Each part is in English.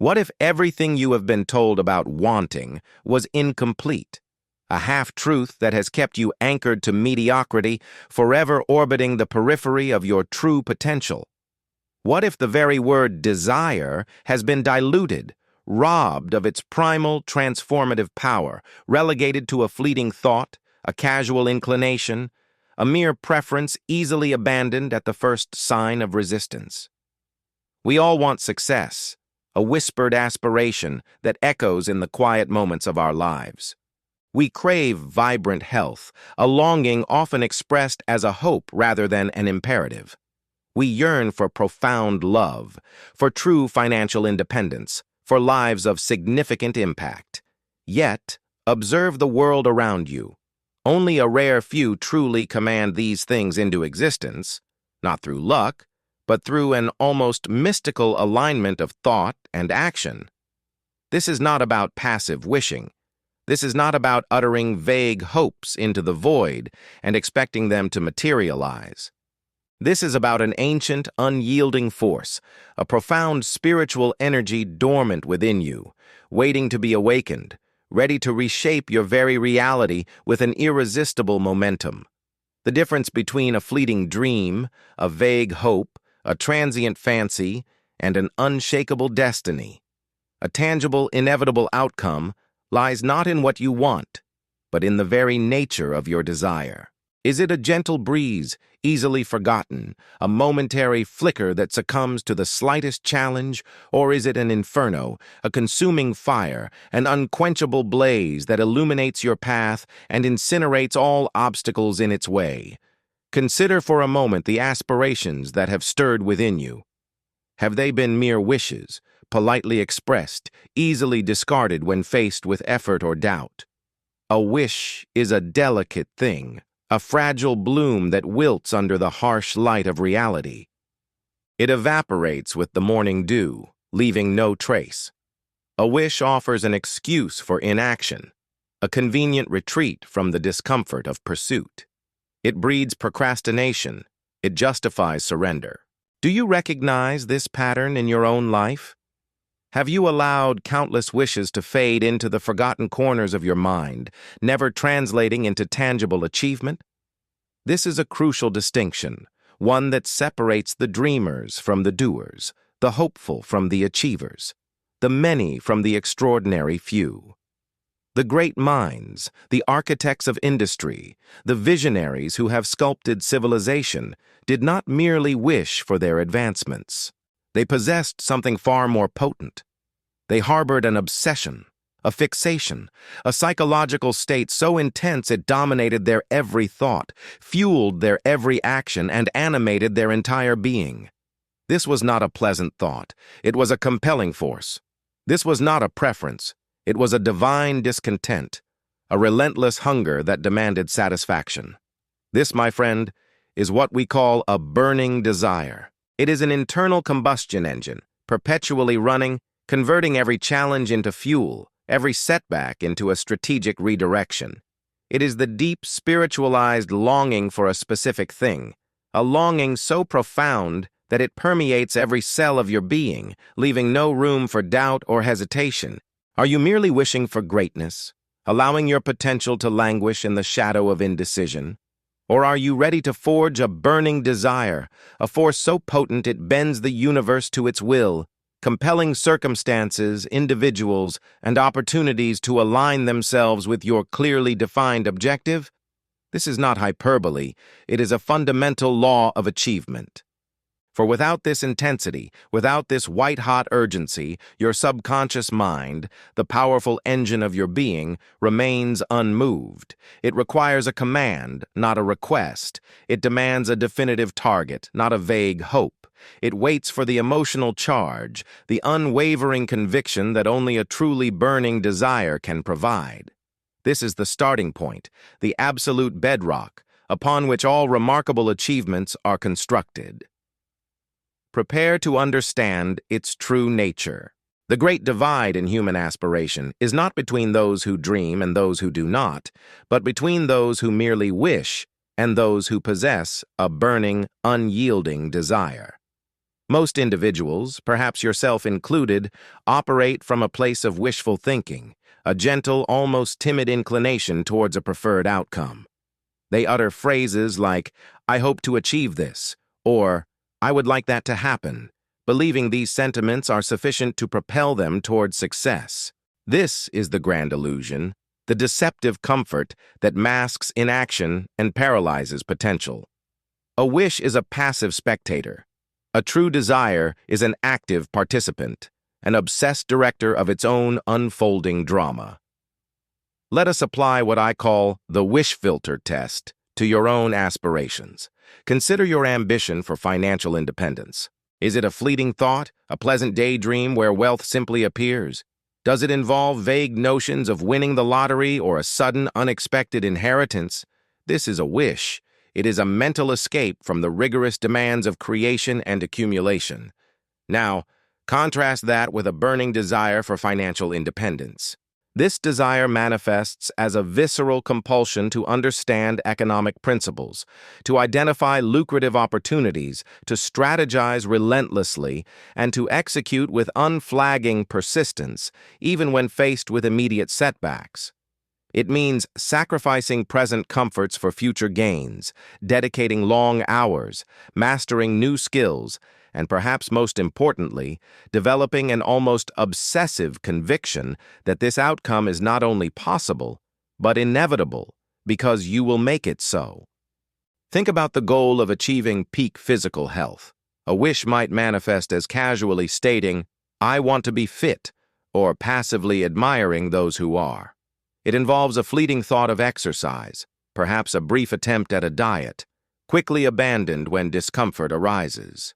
What if everything you have been told about wanting was incomplete? A half-truth that has kept you anchored to mediocrity, forever orbiting the periphery of your true potential. What if the very word desire has been diluted, robbed of its primal transformative power, relegated to a fleeting thought, a casual inclination, a mere preference easily abandoned at the first sign of resistance? We all want success, a whispered aspiration that echoes in the quiet moments of our lives. We crave vibrant health, a longing often expressed as a hope rather than an imperative. We yearn for profound love, for true financial independence, for lives of significant impact. Yet, observe the world around you. Only a rare few truly command these things into existence, not through luck, but through an almost mystical alignment of thought and action. This is not about passive wishing. This is not about uttering vague hopes into the void and expecting them to materialize. This is about an ancient, unyielding force, a profound spiritual energy dormant within you, waiting to be awakened, ready to reshape your very reality with an irresistible momentum. The difference between a fleeting dream, a vague hope, a transient fancy, and an unshakable destiny, a tangible, inevitable outcome, lies not in what you want, but in the very nature of your desire. Is it a gentle breeze, easily forgotten, a momentary flicker that succumbs to the slightest challenge, or is it an inferno, a consuming fire, an unquenchable blaze that illuminates your path and incinerates all obstacles in its way? Consider for a moment the aspirations that have stirred within you. Have they been mere wishes, politely expressed, easily discarded when faced with effort or doubt? A wish is a delicate thing, a fragile bloom that wilts under the harsh light of reality. It evaporates with the morning dew, leaving no trace. A wish offers an excuse for inaction, a convenient retreat from the discomfort of pursuit. It breeds procrastination. It justifies surrender. Do you recognize this pattern in your own life? Have you allowed countless wishes to fade into the forgotten corners of your mind, never translating into tangible achievement? This is a crucial distinction, one that separates the dreamers from the doers, the hopeful from the achievers, the many from the extraordinary few. The great minds, the architects of industry, the visionaries who have sculpted civilization, did not merely wish for their advancements. They possessed something far more potent. They harbored an obsession, a fixation, a psychological state so intense it dominated their every thought, fueled their every action, and animated their entire being. This was not a pleasant thought. It was a compelling force. This was not a preference. It was a divine discontent, a relentless hunger that demanded satisfaction. This, my friend, is what we call a burning desire. It is an internal combustion engine, perpetually running, converting every challenge into fuel, every setback into a strategic redirection. It is the deep, spiritualized longing for a specific thing, a longing so profound that it permeates every cell of your being, leaving no room for doubt or hesitation. Are you merely wishing for greatness, allowing your potential to languish in the shadow of indecision? Or are you ready to forge a burning desire, a force so potent it bends the universe to its will, compelling circumstances, individuals, and opportunities to align themselves with your clearly defined objective? This is not hyperbole. It is a fundamental law of achievement. For without this intensity, without this white-hot urgency, your subconscious mind, the powerful engine of your being, remains unmoved. It requires a command, not a request. It demands a definitive target, not a vague hope. It waits for the emotional charge, the unwavering conviction that only a truly burning desire can provide. This is the starting point, the absolute bedrock, upon which all remarkable achievements are constructed. Prepare to understand its true nature. The great divide in human aspiration is not between those who dream and those who do not, but between those who merely wish and those who possess a burning, unyielding desire. Most individuals, perhaps yourself included, operate from a place of wishful thinking, a gentle, almost timid inclination towards a preferred outcome. They utter phrases like, "I hope to achieve this," or "I would like that to happen," believing these sentiments are sufficient to propel them towards success. This is the grand illusion, the deceptive comfort that masks inaction and paralyzes potential. A wish is a passive spectator. A true desire is an active participant, an obsessed director of its own unfolding drama. Let us apply what I call the wish filter test to your own aspirations. Consider your ambition for financial independence. Is it a fleeting thought, a pleasant daydream where wealth simply appears? Does it involve vague notions of winning the lottery or a sudden, unexpected inheritance? This is a wish. It is a mental escape from the rigorous demands of creation and accumulation. Now, contrast that with a burning desire for financial independence. This desire manifests as a visceral compulsion to understand economic principles, to identify lucrative opportunities, to strategize relentlessly, and to execute with unflagging persistence, even when faced with immediate setbacks. It means sacrificing present comforts for future gains, dedicating long hours, mastering new skills, and perhaps most importantly, developing an almost obsessive conviction that this outcome is not only possible, but inevitable, because you will make it so. Think about the goal of achieving peak physical health. A wish might manifest as casually stating, "I want to be fit," or passively admiring those who are. It involves a fleeting thought of exercise, perhaps a brief attempt at a diet, quickly abandoned when discomfort arises.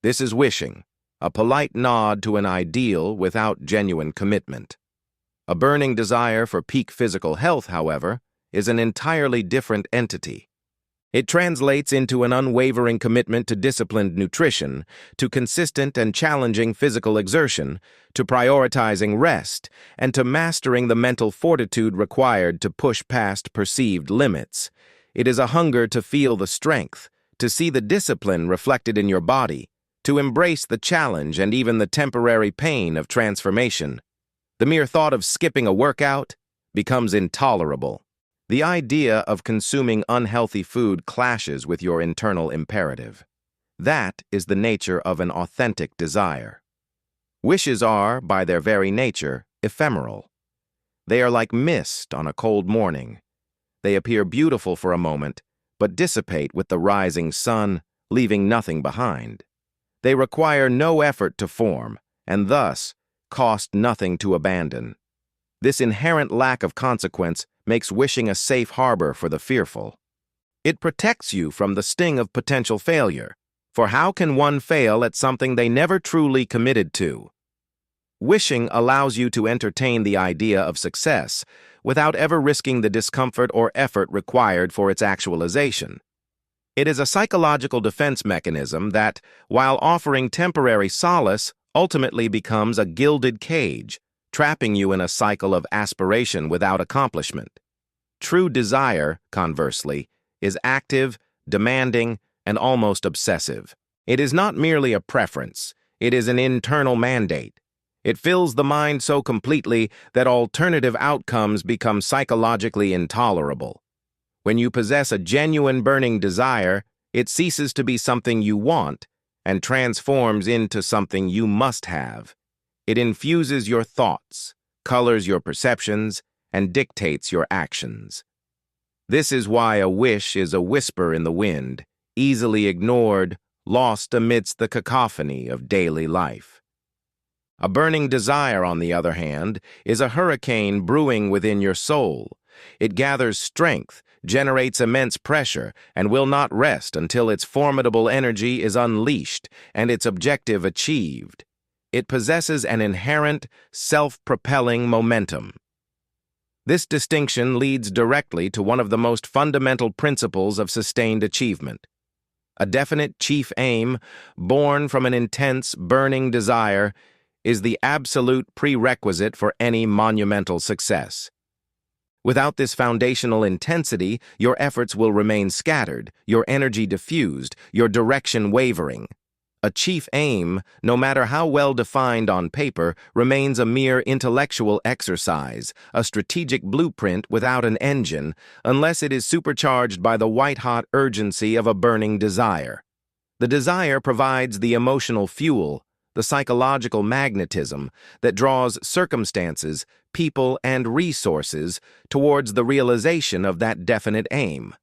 This is wishing, a polite nod to an ideal without genuine commitment. A burning desire for peak physical health, however, is an entirely different entity. It translates into an unwavering commitment to disciplined nutrition, to consistent and challenging physical exertion, to prioritizing rest, and to mastering the mental fortitude required to push past perceived limits. It is a hunger to feel the strength, to see the discipline reflected in your body, to embrace the challenge and even the temporary pain of transformation. The mere thought of skipping a workout becomes intolerable. The idea of consuming unhealthy food clashes with your internal imperative. That is the nature of an authentic desire. Wishes are, by their very nature, ephemeral. They are like mist on a cold morning. They appear beautiful for a moment, but dissipate with the rising sun, leaving nothing behind. They require no effort to form, and thus cost nothing to abandon. This inherent lack of consequence makes wishing a safe harbor for the fearful. It protects you from the sting of potential failure, for how can one fail at something they never truly committed to? Wishing allows you to entertain the idea of success without ever risking the discomfort or effort required for its actualization. It is a psychological defense mechanism that, while offering temporary solace, ultimately becomes a gilded cage, trapping you in a cycle of aspiration without accomplishment. True desire, conversely, is active, demanding, and almost obsessive. It is not merely a preference, it is an internal mandate. It fills the mind so completely that alternative outcomes become psychologically intolerable. When you possess a genuine burning desire, it ceases to be something you want and transforms into something you must have. It infuses your thoughts, colors your perceptions, and dictates your actions. This is why a wish is a whisper in the wind, easily ignored, lost amidst the cacophony of daily life. A burning desire, on the other hand, is a hurricane brewing within your soul. It gathers strength, generates immense pressure, and will not rest until its formidable energy is unleashed and its objective achieved. It possesses an inherent, self-propelling momentum. This distinction leads directly to one of the most fundamental principles of sustained achievement. A definite chief aim, born from an intense, burning desire, is the absolute prerequisite for any monumental success. Without this foundational intensity, your efforts will remain scattered, your energy diffused, your direction wavering. A chief aim, no matter how well defined on paper, remains a mere intellectual exercise, a strategic blueprint without an engine, unless it is supercharged by the white-hot urgency of a burning desire. The desire provides the emotional fuel, the psychological magnetism that draws circumstances, people, and resources towards the realization of that definite aim.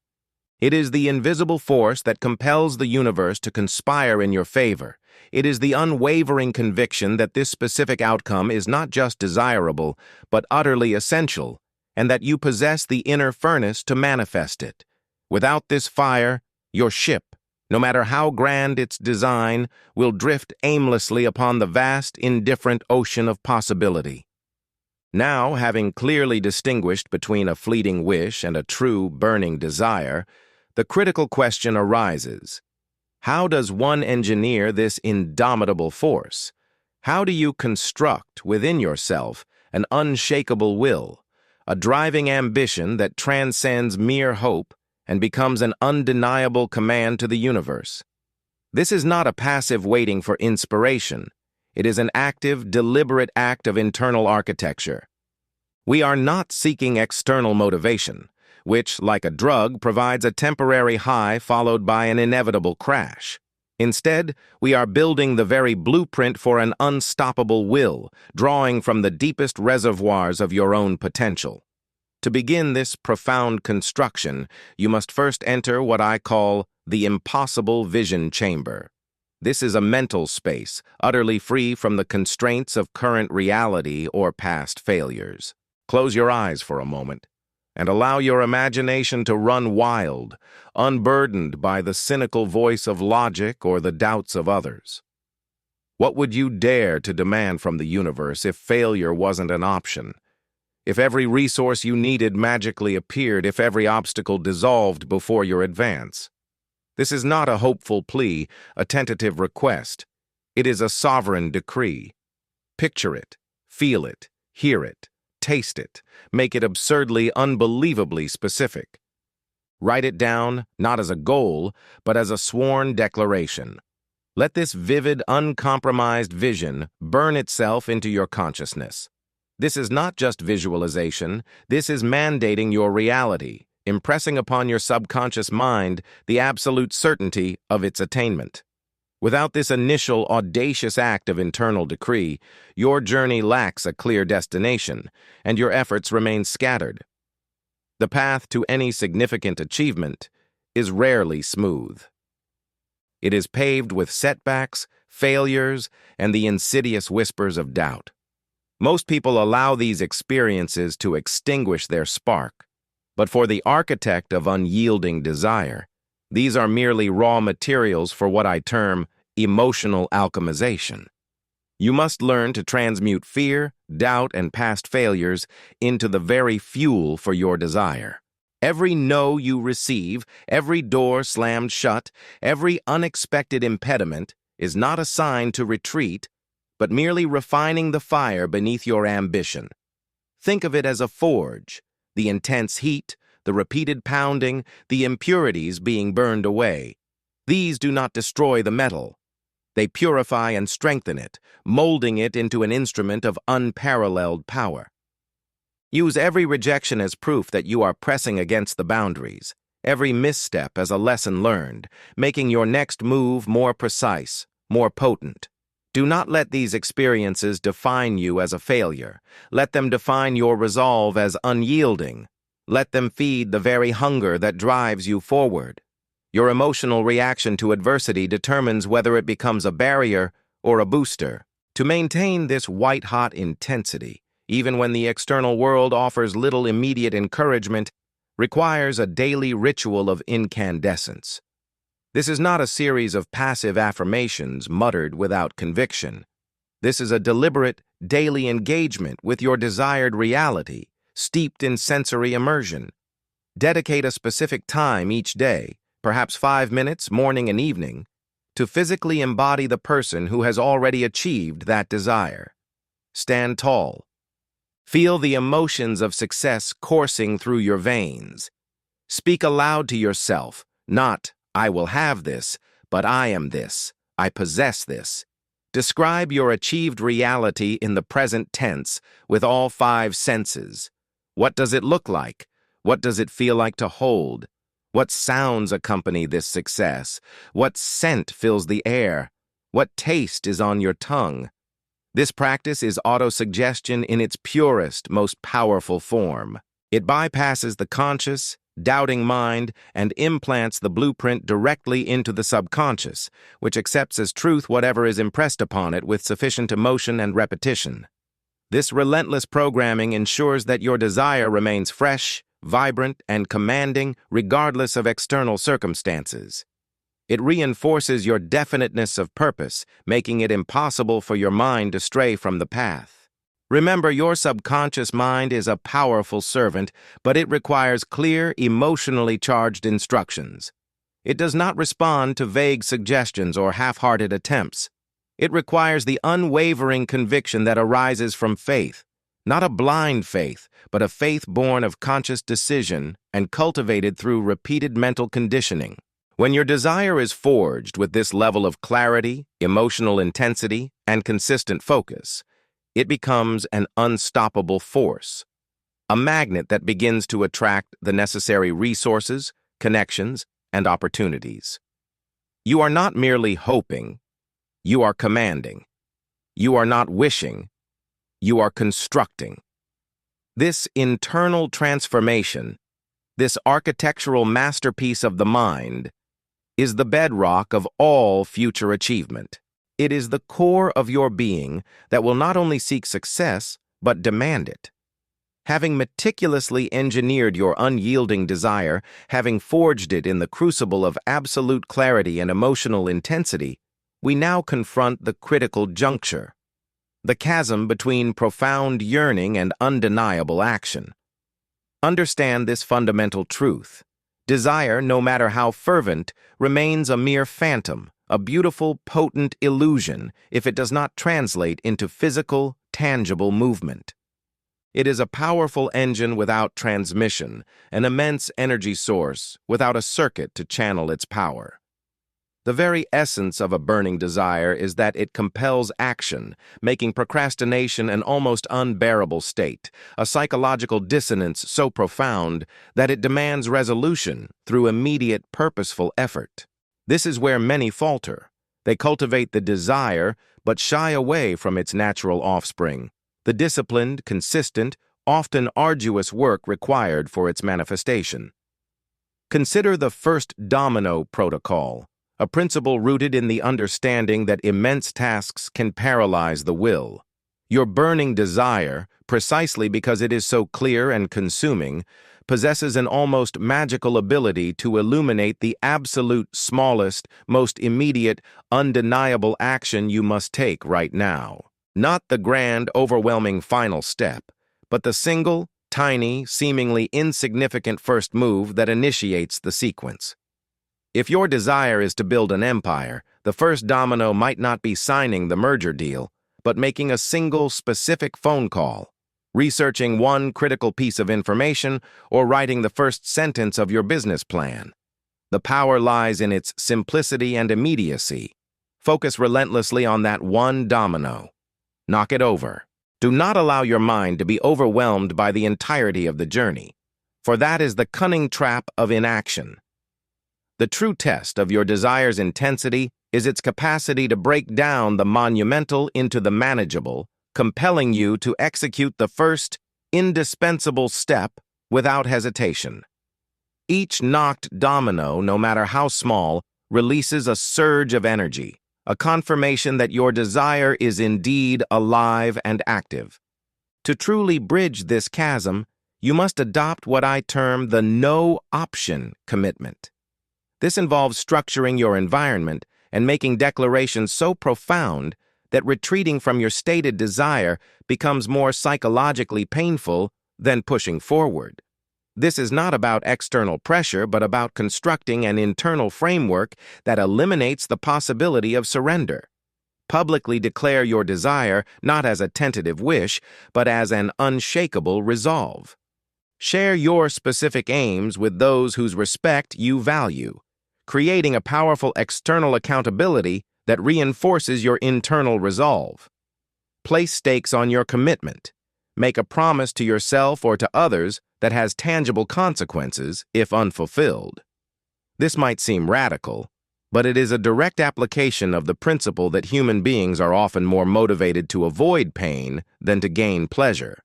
It is the invisible force that compels the universe to conspire in your favor. It is the unwavering conviction that this specific outcome is not just desirable, but utterly essential, and that you possess the inner furnace to manifest it. Without this fire, your ship, no matter how grand its design, will drift aimlessly upon the vast, indifferent ocean of possibility. Now, having clearly distinguished between a fleeting wish and a true, burning desire, the critical question arises: how does one engineer this indomitable force? How do you construct within yourself an unshakable will, a driving ambition that transcends mere hope and becomes an undeniable command to the universe? This is not a passive waiting for inspiration. It is an active, deliberate act of internal architecture. We are not seeking external motivation, which, like a drug, provides a temporary high followed by an inevitable crash. Instead, we are building the very blueprint for an unstoppable will, drawing from the deepest reservoirs of your own potential. To begin this profound construction, you must first enter what I call the impossible vision chamber. This is a mental space, utterly free from the constraints of current reality or past failures. Close your eyes for a moment and allow your imagination to run wild, unburdened by the cynical voice of logic or the doubts of others. What would you dare to demand from the universe if failure wasn't an option? If every resource you needed magically appeared, if every obstacle dissolved before your advance? This is not a hopeful plea, a tentative request. It is a sovereign decree. Picture it, feel it, hear it, taste it, make it absurdly, unbelievably specific. Write it down, not as a goal, but as a sworn declaration. Let this vivid, uncompromised vision burn itself into your consciousness. This is not just visualization, this is mandating your reality, impressing upon your subconscious mind the absolute certainty of its attainment. Without this initial, audacious act of internal decree, your journey lacks a clear destination, and your efforts remain scattered. The path to any significant achievement is rarely smooth. It is paved with setbacks, failures, and the insidious whispers of doubt. Most people allow these experiences to extinguish their spark, but for the architect of unyielding desire, these are merely raw materials for what I term emotional alchemization. You must learn to transmute fear, doubt, and past failures into the very fuel for your desire. Every no you receive, every door slammed shut, every unexpected impediment is not a sign to retreat, but merely refining the fire beneath your ambition. Think of it as a forge, the intense heat, the repeated pounding, the impurities being burned away. These do not destroy the metal. They purify and strengthen it, molding it into an instrument of unparalleled power. Use every rejection as proof that you are pressing against the boundaries, every misstep as a lesson learned, making your next move more precise, more potent. Do not let these experiences define you as a failure. Let them define your resolve as unyielding. Let them feed the very hunger that drives you forward. Your emotional reaction to adversity determines whether it becomes a barrier or a booster. To maintain this white-hot intensity, even when the external world offers little immediate encouragement, requires a daily ritual of incandescence. This is not a series of passive affirmations muttered without conviction. This is a deliberate, daily engagement with your desired reality, steeped in sensory immersion. Dedicate a specific time each day, perhaps 5 minutes, morning and evening, to physically embody the person who has already achieved that desire. Stand tall. Feel the emotions of success coursing through your veins. Speak aloud to yourself, not, "I will have this," but "I am this. I possess this. Describe your achieved reality in the present tense with all 5 senses. What does it look like? What does it feel like to hold? What sounds accompany this success? What scent fills the air? What taste is on your tongue? This practice is autosuggestion in its purest, most powerful form. It bypasses the conscious, doubting mind and implants the blueprint directly into the subconscious, which accepts as truth whatever is impressed upon it with sufficient emotion and repetition. This relentless programming ensures that your desire remains fresh, vibrant, and commanding regardless of external circumstances. It reinforces your definiteness of purpose, making it impossible for your mind to stray from the path. Remember, your subconscious mind is a powerful servant, but it requires clear, emotionally charged instructions. It does not respond to vague suggestions or half-hearted attempts. It requires the unwavering conviction that arises from faith, not a blind faith, but a faith born of conscious decision and cultivated through repeated mental conditioning. When your desire is forged with this level of clarity, emotional intensity, and consistent focus, it becomes an unstoppable force, a magnet that begins to attract the necessary resources, connections, and opportunities. You are not merely hoping, you are commanding. You are not wishing, you are constructing. This internal transformation, this architectural masterpiece of the mind, is the bedrock of all future achievement. It is the core of your being that will not only seek success, but demand it. Having meticulously engineered your unyielding desire, having forged it in the crucible of absolute clarity and emotional intensity, we now confront the critical juncture, the chasm between profound yearning and undeniable action. Understand this fundamental truth. Desire, no matter how fervent, remains a mere phantom, a beautiful, potent illusion if it does not translate into physical, tangible movement. It is a powerful engine without transmission, an immense energy source without a circuit to channel its power. The very essence of a burning desire is that it compels action, making procrastination an almost unbearable state, a psychological dissonance so profound that it demands resolution through immediate, purposeful effort. This is where many falter. They cultivate the desire, but shy away from its natural offspring, the disciplined, consistent, often arduous work required for its manifestation. Consider the first domino protocol, a principle rooted in the understanding that immense tasks can paralyze the will. Your burning desire, precisely because it is so clear and consuming, possesses an almost magical ability to illuminate the absolute smallest, most immediate, undeniable action you must take right now. Not the grand, overwhelming final step, but the single, tiny, seemingly insignificant first move that initiates the sequence. If your desire is to build an empire, the first domino might not be signing the merger deal, but making a single specific phone call, researching one critical piece of information, or writing the first sentence of your business plan. The power lies in its simplicity and immediacy. Focus relentlessly on that one domino. Knock it over. Do not allow your mind to be overwhelmed by the entirety of the journey, for that is the cunning trap of inaction. The true test of your desire's intensity is its capacity to break down the monumental into the manageable, compelling you to execute the first, indispensable step without hesitation. Each knocked domino, no matter how small, releases a surge of energy, a confirmation that your desire is indeed alive and active. To truly bridge this chasm, you must adopt what I term the no-option commitment. This involves structuring your environment and making declarations so profound that retreating from your stated desire becomes more psychologically painful than pushing forward. This is not about external pressure, but about constructing an internal framework that eliminates the possibility of surrender. Publicly declare your desire not as a tentative wish, but as an unshakable resolve. Share your specific aims with those whose respect you value, creating a powerful external accountability that reinforces your internal resolve. Place stakes on your commitment. Make a promise to yourself or to others that has tangible consequences if unfulfilled. This might seem radical, but it is a direct application of the principle that human beings are often more motivated to avoid pain than to gain pleasure.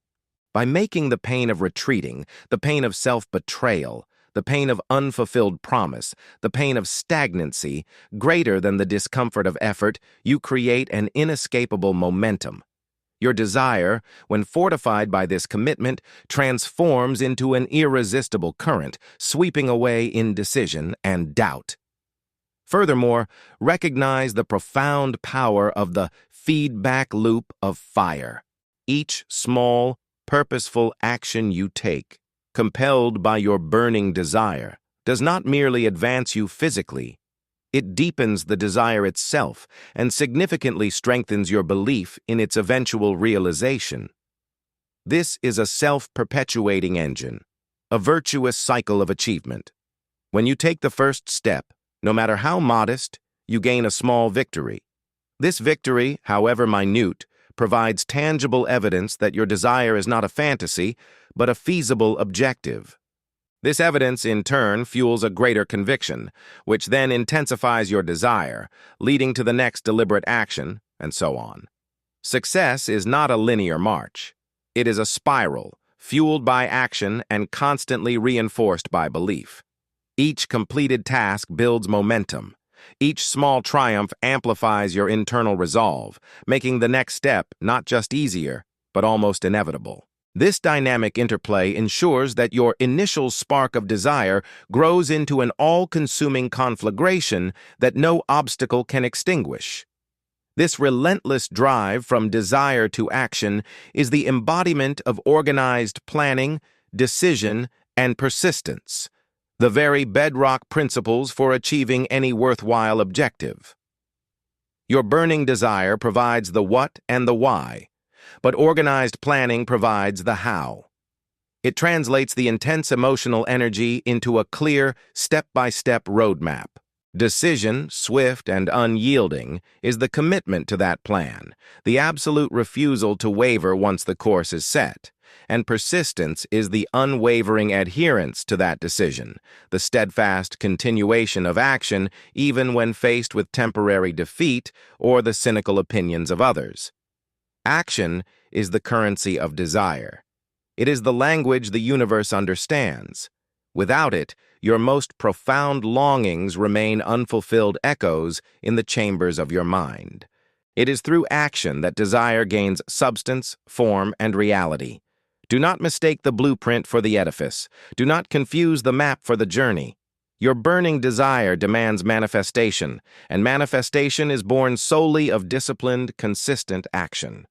By making the pain of retreating, the pain of self-betrayal, the pain of unfulfilled promise, the pain of stagnancy, greater than the discomfort of effort, you create an inescapable momentum. Your desire, when fortified by this commitment, transforms into an irresistible current, sweeping away indecision and doubt. Furthermore, recognize the profound power of the feedback loop of fire. Each small, purposeful action you take, compelled by your burning desire, does not merely advance you physically. It deepens the desire itself and significantly strengthens your belief in its eventual realization. This is a self-perpetuating engine, a virtuous cycle of achievement. When you take the first step, no matter how modest, you gain a small victory. This victory, however minute, provides tangible evidence that your desire is not a fantasy, but a feasible objective. This evidence, in turn, fuels a greater conviction, which then intensifies your desire, leading to the next deliberate action, and so on. Success is not a linear march. It is a spiral, fueled by action and constantly reinforced by belief. Each completed task builds momentum. Each small triumph amplifies your internal resolve, making the next step not just easier, but almost inevitable. This dynamic interplay ensures that your initial spark of desire grows into an all-consuming conflagration that no obstacle can extinguish. This relentless drive from desire to action is the embodiment of organized planning, decision, and persistence, the very bedrock principles for achieving any worthwhile objective. Your burning desire provides the what and the why, but organized planning provides the how. It translates the intense emotional energy into a clear, step-by-step roadmap. Decision, swift and unyielding, is the commitment to that plan, the absolute refusal to waver once the course is set. And persistence is the unwavering adherence to that decision, the steadfast continuation of action even when faced with temporary defeat or the cynical opinions of others. Action is the currency of desire. It is the language the universe understands. Without it, your most profound longings remain unfulfilled echoes in the chambers of your mind. It is through action that desire gains substance, form, and reality. Do not mistake the blueprint for the edifice. Do not confuse the map for the journey. Your burning desire demands manifestation, and manifestation is born solely of disciplined, consistent action.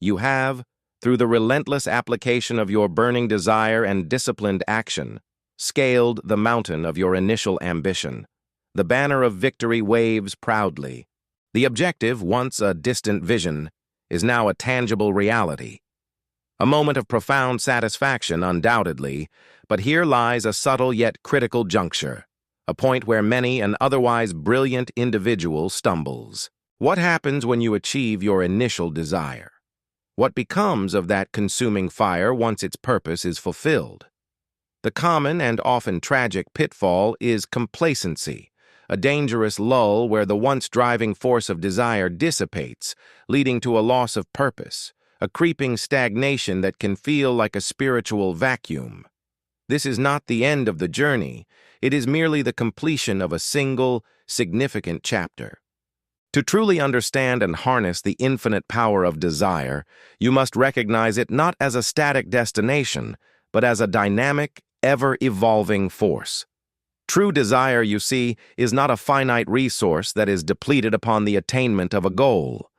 You have, through the relentless application of your burning desire and disciplined action, scaled the mountain of your initial ambition. The banner of victory waves proudly. The objective, once a distant vision, is now a tangible reality. A moment of profound satisfaction, undoubtedly, but here lies a subtle yet critical juncture, a point where many an otherwise brilliant individual stumbles. What happens when you achieve your initial desire? What becomes of that consuming fire once its purpose is fulfilled? The common and often tragic pitfall is complacency, a dangerous lull where the once driving force of desire dissipates, leading to a loss of purpose, a creeping stagnation that can feel like a spiritual vacuum. This is not the end of the journey, it is merely the completion of a single, significant chapter. To truly understand and harness the infinite power of desire, you must recognize it not as a static destination, but as a dynamic, ever-evolving force. True desire, you see, is not a finite resource that is depleted upon the attainment of a goal.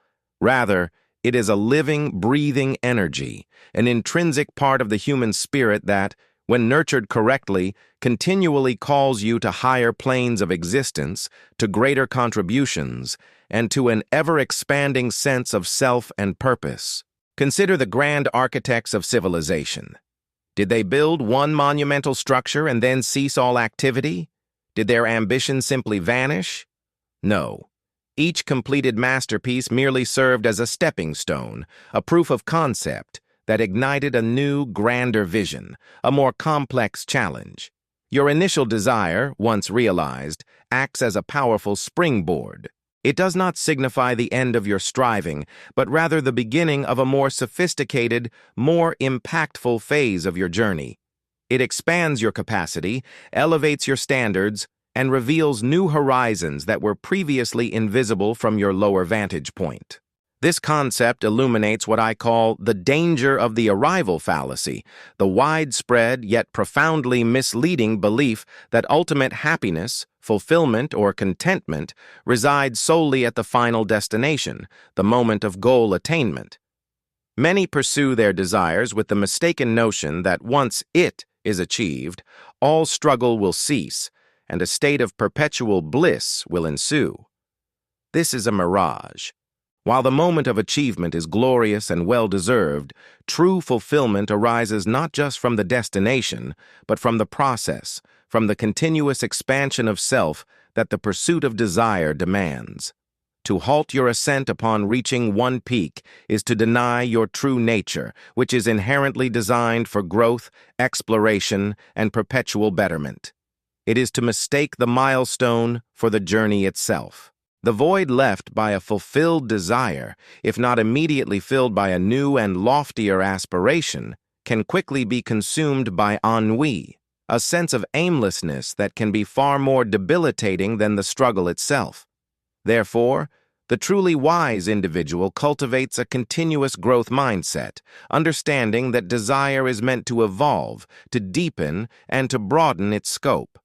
Rather, it is a living, breathing energy, an intrinsic part of the human spirit that, when nurtured correctly, continually calls you to higher planes of existence, to greater contributions, and to an ever-expanding sense of self and purpose. Consider the grand architects of civilization. Did they build one monumental structure and then cease all activity? Did their ambition simply vanish? No. Each completed masterpiece merely served as a stepping stone, a proof of concept that ignited a new, grander vision, a more complex challenge. Your initial desire, once realized, acts as a powerful springboard. It does not signify the end of your striving, but rather the beginning of a more sophisticated, more impactful phase of your journey. It expands your capacity, elevates your standards, and reveals new horizons that were previously invisible from your lower vantage point. This concept illuminates what I call the danger of the arrival fallacy, the widespread yet profoundly misleading belief that ultimate happiness, fulfillment, or contentment resides solely at the final destination, the moment of goal attainment. Many pursue their desires with the mistaken notion that once it is achieved, all struggle will cease, and a state of perpetual bliss will ensue. This is a mirage. While the moment of achievement is glorious and well-deserved, true fulfillment arises not just from the destination, but from the process, from the continuous expansion of self that the pursuit of desire demands. To halt your ascent upon reaching one peak is to deny your true nature, which is inherently designed for growth, exploration, and perpetual betterment. It is to mistake the milestone for the journey itself. The void left by a fulfilled desire, if not immediately filled by a new and loftier aspiration, can quickly be consumed by ennui, a sense of aimlessness that can be far more debilitating than the struggle itself. Therefore, the truly wise individual cultivates a continuous growth mindset, understanding that desire is meant to evolve, to deepen, and to broaden its scope.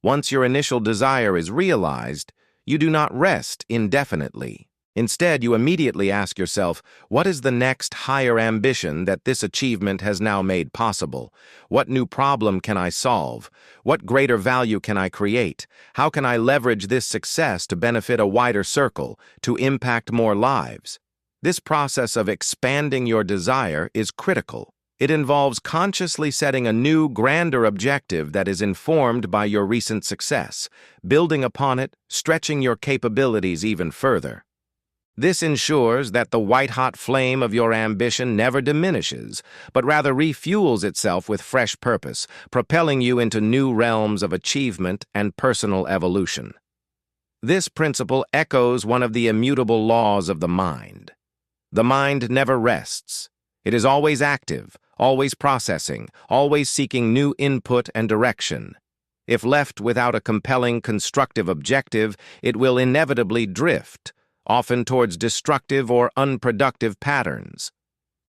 Once your initial desire is realized, you do not rest indefinitely. Instead, you immediately ask yourself, what is the next higher ambition that this achievement has now made possible? What new problem can I solve? What greater value can I create? How can I leverage this success to benefit a wider circle, to impact more lives? This process of expanding your desire is critical. It involves consciously setting a new, grander objective that is informed by your recent success, building upon it, stretching your capabilities even further. This ensures that the white-hot flame of your ambition never diminishes, but rather refuels itself with fresh purpose, propelling you into new realms of achievement and personal evolution. This principle echoes one of the immutable laws of the mind. The mind never rests. It is always active, always processing, always seeking new input and direction. If left without a compelling, constructive objective, it will inevitably drift, often towards destructive or unproductive patterns.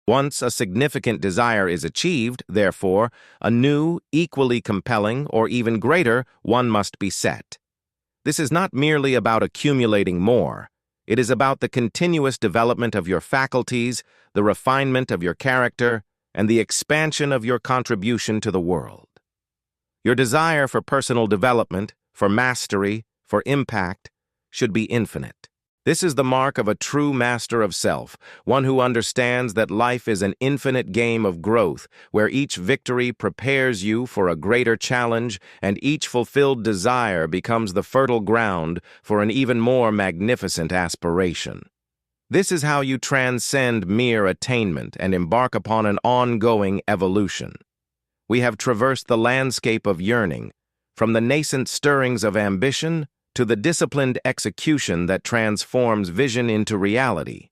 Once a significant desire is achieved, therefore, a new, equally compelling, or even greater one must be set. This is not merely about accumulating more. It is about the continuous development of your faculties, the refinement of your character, and the expansion of your contribution to the world. Your desire for personal development, for mastery, for impact, should be infinite. This is the mark of a true master of self, one who understands that life is an infinite game of growth, where each victory prepares you for a greater challenge, and each fulfilled desire becomes the fertile ground for an even more magnificent aspiration. This is how you transcend mere attainment and embark upon an ongoing evolution. We have traversed the landscape of yearning, from the nascent stirrings of ambition to the disciplined execution that transforms vision into reality.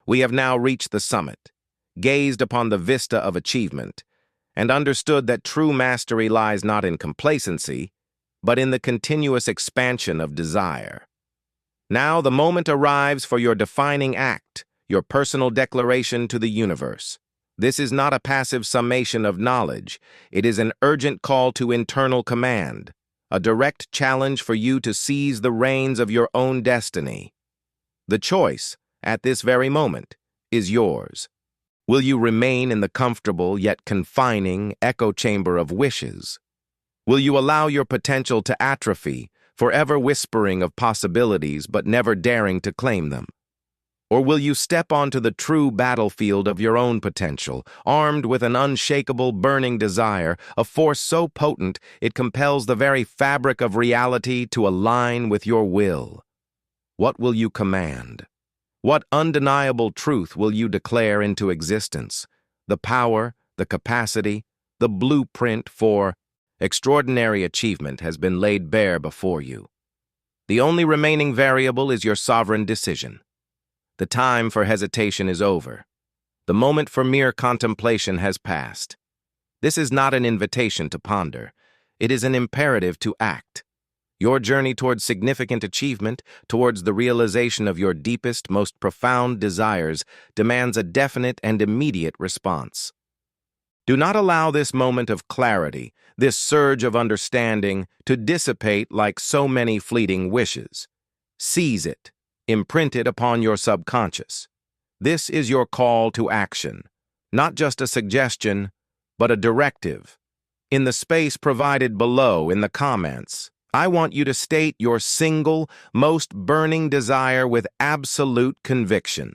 We have now reached the summit, gazed upon the vista of achievement, and understood that true mastery lies not in complacency, but in the continuous expansion of desire. Now the moment arrives for your defining act, your personal declaration to the universe. This is not a passive summation of knowledge. It is an urgent call to internal command, a direct challenge for you to seize the reins of your own destiny. The choice, at this very moment, is yours. Will you remain in the comfortable yet confining echo chamber of wishes? Will you allow your potential to atrophy, forever whispering of possibilities but never daring to claim them? Or will you step onto the true battlefield of your own potential, armed with an unshakable, burning desire, a force so potent it compels the very fabric of reality to align with your will? What will you command? What undeniable truth will you declare into existence? The power, the capacity, the blueprint for extraordinary achievement has been laid bare before you. The only remaining variable is your sovereign decision. The time for hesitation is over. The moment for mere contemplation has passed. This is not an invitation to ponder. It is an imperative to act. Your journey towards significant achievement, towards the realization of your deepest, most profound desires, demands a definite and immediate response. Do not allow this moment of clarity, this surge of understanding, to dissipate like so many fleeting wishes. Seize it, imprint it upon your subconscious. This is your call to action, not just a suggestion, but a directive. In the space provided below in the comments, I want you to state your single, most burning desire with absolute conviction.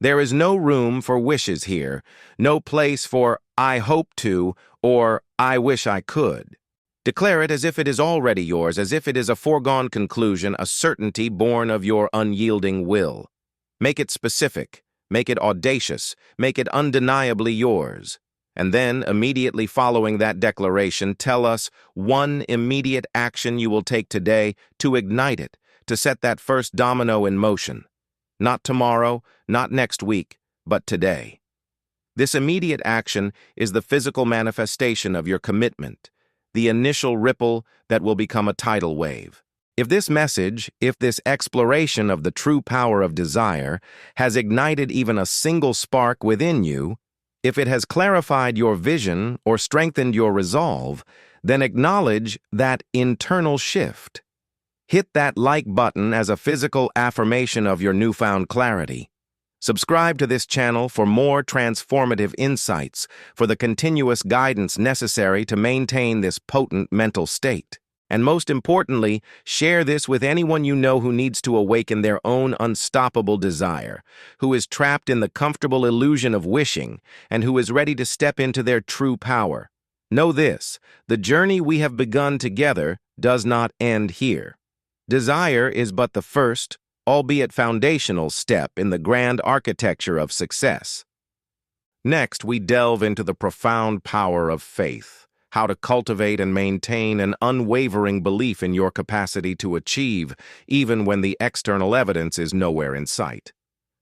There is no room for wishes here, no place for "I hope to" or "I wish I could." Declare it as if it is already yours, as if it is a foregone conclusion, a certainty born of your unyielding will. Make it specific, make it audacious, make it undeniably yours. And then, immediately following that declaration, tell us one immediate action you will take today to ignite it, to set that first domino in motion. Not tomorrow, not next week, but today. This immediate action is the physical manifestation of your commitment, the initial ripple that will become a tidal wave. If this message, if this exploration of the true power of desire has ignited even a single spark within you, if it has clarified your vision or strengthened your resolve, then acknowledge that internal shift. Hit that like button as a physical affirmation of your newfound clarity. Subscribe to this channel for more transformative insights, for the continuous guidance necessary to maintain this potent mental state. And most importantly, share this with anyone you know who needs to awaken their own unstoppable desire, who is trapped in the comfortable illusion of wishing, and who is ready to step into their true power. Know this: the journey we have begun together does not end here. Desire is but the first, albeit foundational, step in the grand architecture of success. Next, we delve into the profound power of faith. How to cultivate and maintain an unwavering belief in your capacity to achieve, even when the external evidence is nowhere in sight.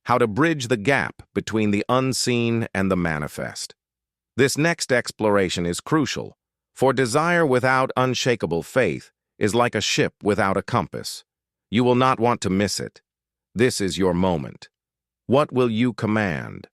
How to bridge the gap between the unseen and the manifest. This next exploration is crucial, for desire without unshakable faith is like a ship without a compass. You will not want to miss it. This is your moment. What will you command?